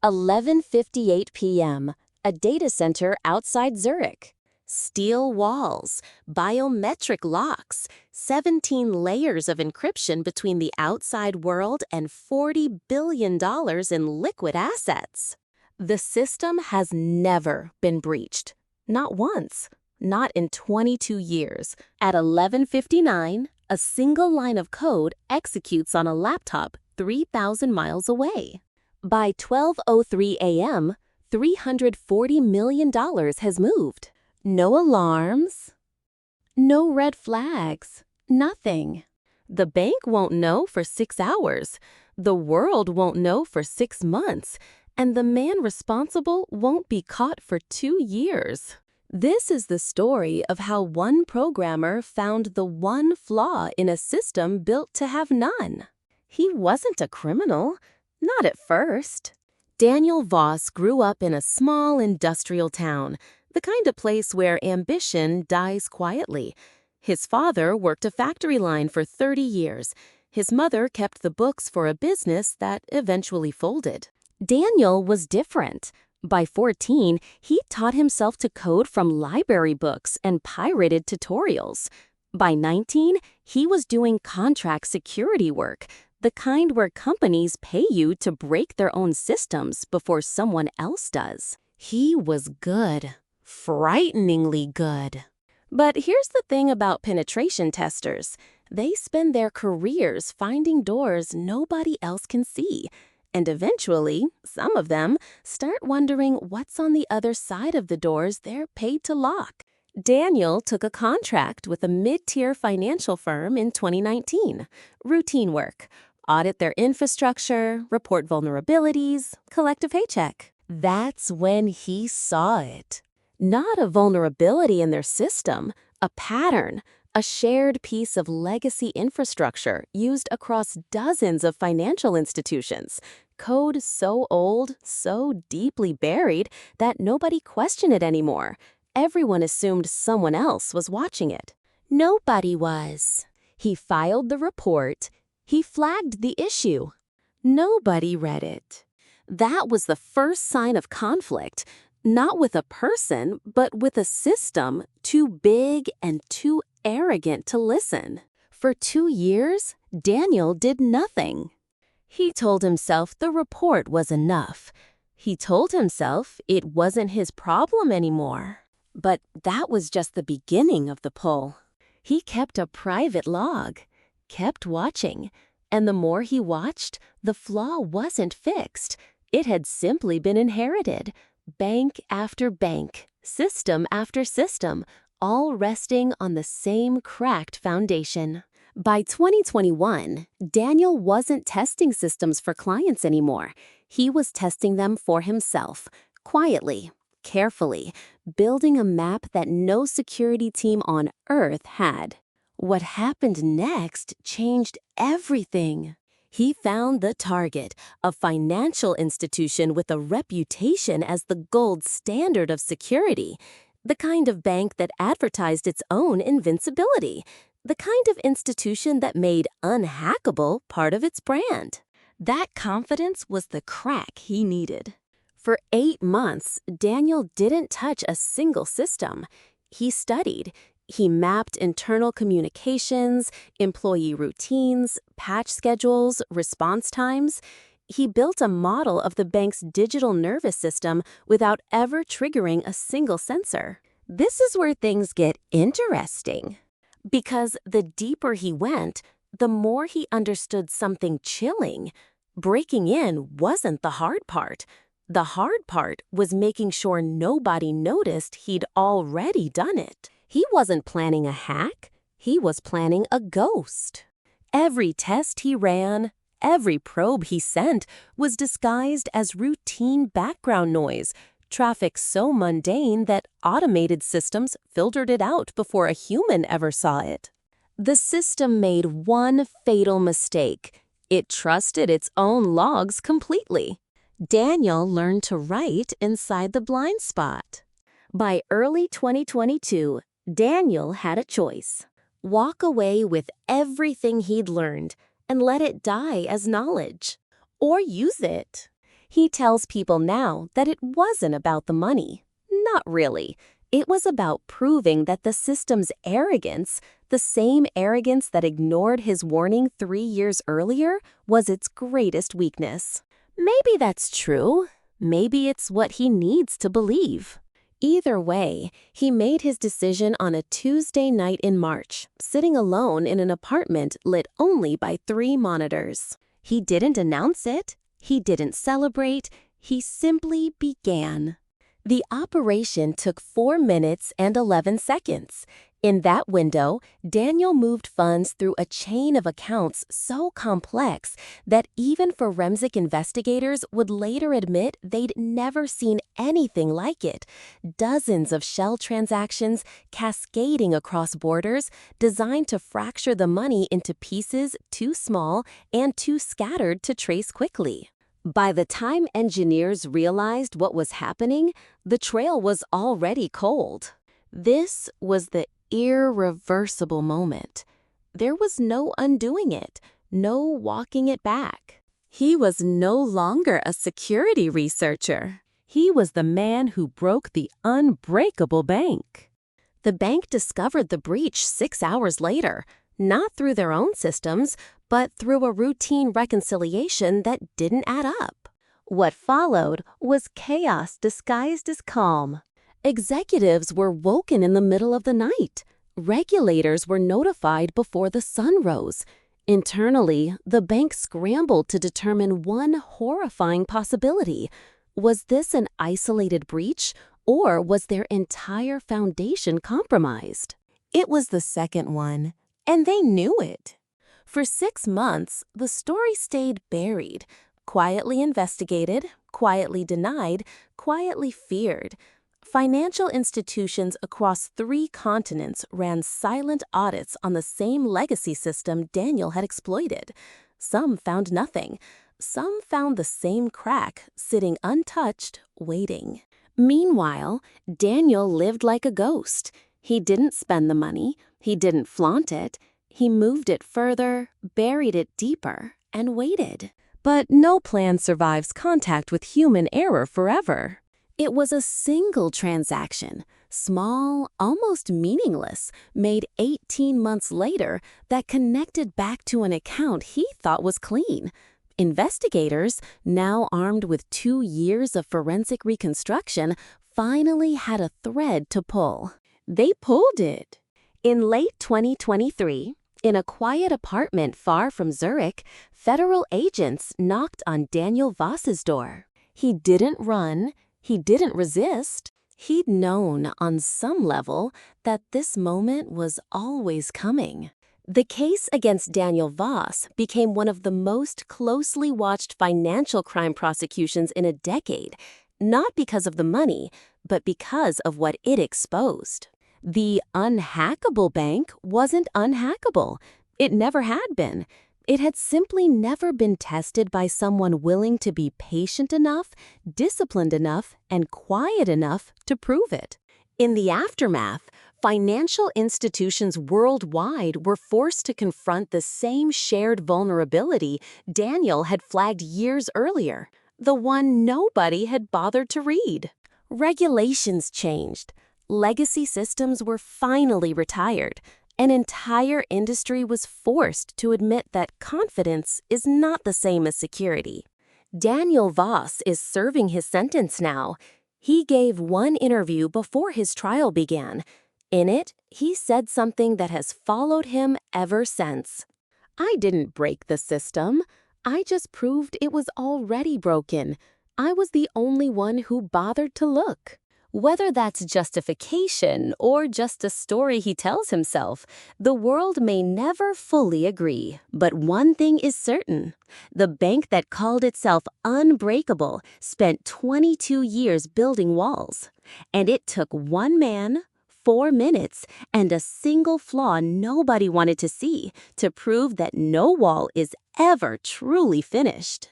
11:58 p.m. A data center outside Zurich. Steel walls, biometric locks, 17 layers of encryption between the outside world and $40 billion in liquid assets. The system has never been breached. Not once. Not in 22 years. At 11:59, a single line of code executes on a laptop 3,000 miles away. By 12:03 a.m., $340 million has moved. No alarms, no red flags, nothing. The bank won't know for 6 hours, the world won't know for 6 months, and the man responsible won't be caught for 2 years. This is the story of how one programmer found the one flaw in a system built to have none. He wasn't a criminal, not at first. Daniel Voss grew up in a small industrial town, the kind of place where ambition dies quietly. His father worked a factory line for 30 years. His mother kept the books for a business that eventually folded. Daniel was different. By 14, he taught himself to code from library books and pirated tutorials. By 19, he was doing contract security work, the kind where companies pay you to break their own systems before someone else does. He was good. Frighteningly good. But here's the thing about penetration testers. They spend their careers finding doors nobody else can see. And eventually, some of them start wondering what's on the other side of the doors they're paid to lock. Daniel took a contract with a mid-tier financial firm in 2019. Routine work. Audit their infrastructure, report vulnerabilities, collect a paycheck. That's when he saw it. Not a vulnerability in their system, a pattern, a shared piece of legacy infrastructure used across dozens of financial institutions. Code so old, so deeply buried that nobody questioned it anymore. Everyone assumed someone else was watching it. Nobody was. He filed the report. He flagged the issue. Nobody read it. That was the first sign of conflict, not with a person, but with a system too big and too arrogant to listen. For 2 years, Daniel did nothing. He told himself the report was enough. He told himself it wasn't his problem anymore. But that was just the beginning of the pull. He kept a private log, kept watching, and the more he watched, the flaw wasn't fixed. It had simply been inherited. Bank after bank, system after system, all resting on the same cracked foundation. By 2021, Daniel wasn't testing systems for clients anymore. He was testing them for himself, quietly, carefully, building a map that no security team on Earth had. What happened next changed everything. He found the target, a financial institution with a reputation as the gold standard of security, the kind of bank that advertised its own invincibility, the kind of institution that made Unhackable part of its brand. That confidence was the crack he needed. For 8 months, Daniel didn't touch a single system. He studied. He mapped internal communications, employee routines, patch schedules, response times. He built a model of the bank's digital nervous system without ever triggering a single sensor. This is where things get interesting. Because the deeper he went, the more he understood something chilling. Breaking in wasn't the hard part. The hard part was making sure nobody noticed he'd already done it. He wasn't planning a hack. He was planning a ghost. Every test he ran, every probe he sent was disguised as routine background noise, traffic so mundane that automated systems filtered it out before a human ever saw it. The system made one fatal mistake. It trusted its own logs completely. Daniel learned to write inside the blind spot. By early 2022, Daniel had a choice. Walk away with everything he'd learned and let it die as knowledge. Or use it. He tells people now that it wasn't about the money. Not really. It was about proving that the system's arrogance, the same arrogance that ignored his warning 3 years earlier, was its greatest weakness. Maybe that's true. Maybe it's what he needs to believe. Either way, he made his decision on a Tuesday night in March, sitting alone in an apartment lit only by 3 monitors. He didn't announce it. He didn't celebrate. He simply began. The operation took 4 minutes and 11 seconds. In that window, Daniel moved funds through a chain of accounts so complex that even forensic investigators would later admit they'd never seen anything like it. Dozens of shell transactions cascading across borders designed to fracture the money into pieces too small and too scattered to trace quickly. By the time engineers realized what was happening, the trail was already cold. This was the irreversible moment. There was no undoing it, no walking it back. He was no longer a security researcher. He was the man who broke the unbreakable bank. The bank discovered the breach 6 hours later, not through their own systems, but through a routine reconciliation that didn't add up. What followed was chaos disguised as calm. Executives were woken in the middle of the night. Regulators were notified before the sun rose. Internally, the bank scrambled to determine one horrifying possibility. Was this an isolated breach, or was their entire foundation compromised? It was the second one, and they knew it. For 6 months, the story stayed buried, quietly investigated, quietly denied, quietly feared. Financial institutions across 3 continents ran silent audits on the same legacy system Daniel had exploited. Some found nothing. Some found the same crack, sitting untouched, waiting. Meanwhile, Daniel lived like a ghost. He didn't spend the money. He didn't flaunt it. He moved it further, buried it deeper, and waited. But no plan survives contact with human error forever. It was a single transaction, small, almost meaningless, made 18 months later that connected back to an account he thought was clean. Investigators, now armed with 2 years of forensic reconstruction, finally had a thread to pull. They pulled it. In late 2023, in a quiet apartment far from Zurich, federal agents knocked on Daniel Voss's door. He didn't run. He didn't resist. He'd known on some level that this moment was always coming. The case against Daniel Voss became one of the most closely watched financial crime prosecutions in a decade, not because of the money, but because of what it exposed. The unhackable bank wasn't unhackable. It never had been. It had simply never been tested by someone willing to be patient enough, disciplined enough, and quiet enough to prove it. In the aftermath, financial institutions worldwide were forced to confront the same shared vulnerability Daniel had flagged years earlier, the one nobody had bothered to read. Regulations changed. Legacy systems were finally retired. An entire industry was forced to admit that confidence is not the same as security. Daniel Voss is serving his sentence now. He gave one interview before his trial began. In it, he said something that has followed him ever since. "I didn't break the system. I just proved it was already broken. I was the only one who bothered to look." Whether that's justification or just a story he tells himself, the world may never fully agree. But one thing is certain. The bank that called itself unbreakable spent 22 years building walls. And it took one man, 4 minutes, and a single flaw nobody wanted to see to prove that no wall is ever truly finished.